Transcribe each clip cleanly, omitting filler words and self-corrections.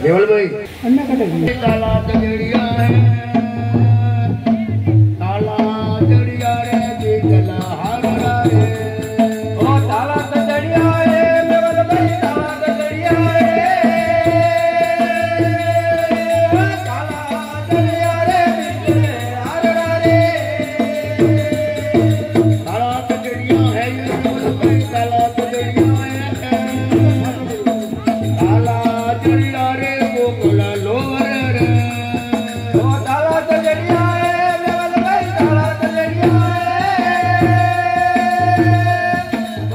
देवल भाई अन्ना कटे ताला तजड़िया है ताला तजड़िया रे दिगला हारा रे ओ ताला तजड़िया है देवल भाई ताला तजड़िया है ताला तजड़िया रे दिगले हारा रे ताला तजड़िया है देवल भाई ताला तजड़िया है ताला तजड़िया रे गोकुला लोवर रे ओ ताला तजड़िया है देवल भाई ताला तजड़िया है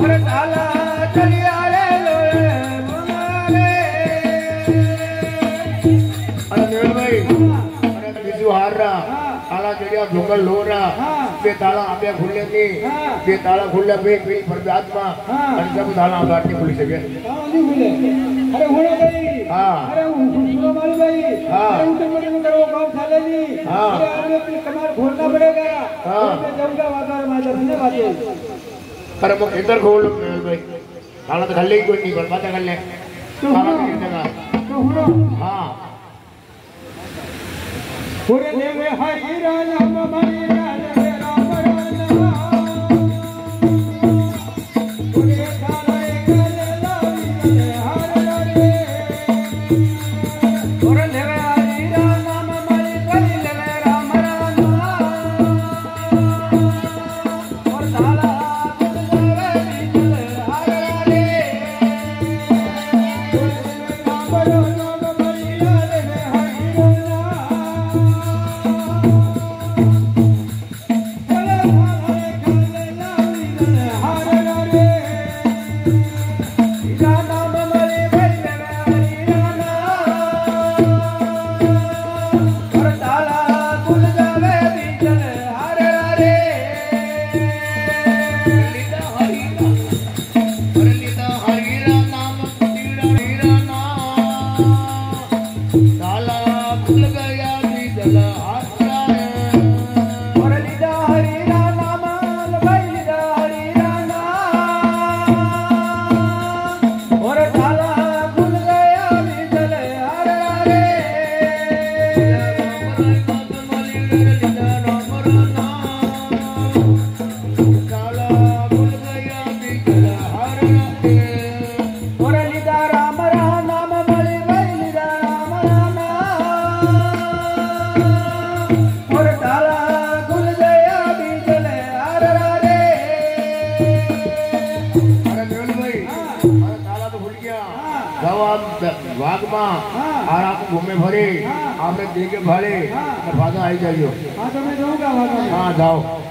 और ताला तजड़िया रे लोरे मुनारे अरे देवल भाई अरे बिजू हार रहा ताला तजड़िया ढोंगल लो रहा बे ताला आपे खुले नहीं बे ताला खुले बे बे परमात्मा और सब ताला आगाट नहीं खुल सके नहीं बोले अरे होना भाई हां अरे सुनो मालूम भाई अरे उतर पड़े में करो काम साले नहीं अरे आदमी अपने कमाल खोलना पड़ेगा मैं जाऊंगा बाजार में जाने बात पर वो इधर खोल भाई ताला तो खल्ले ही कोई नहीं बात कर ले ताला की जगह तो सुनो हां पूरे देवे हरि राम हरि राम राम पूरे ताला गले लावी हर रे पूरे देवे हरि राम हरि गले राम राम और ताला गले गले हर रे राम राम हरि गले हरि और आप घूमे भरे आपने देखे भरे फादा आई जाइयो हाँ तो मैं जाऊंगा हाँ जाओ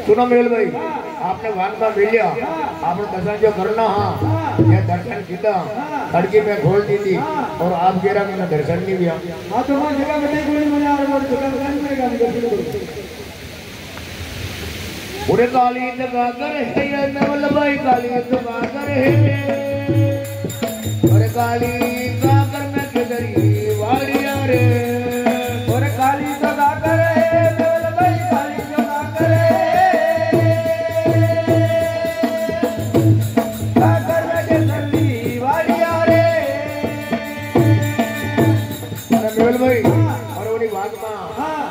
सुनो मेल भाई आपने वान का मिल लिया आपने दर्शन जो करना हाँ ये दर्शन किया खड़की में खोल दी थी और आप गिरा मैंने दर्शन नहीं दिया हाँ तो मैं जगह में नहीं कोई मजा आ रहा है पूरे काली जगह कर है ये नवल भाई काली जगह कर है और काली जगह कर में किधरी वाड़िया रे और काली जगह कर है नवल भाई काली जगह कर शिवल भाई हाँ। और उन्हीं बात में हाँ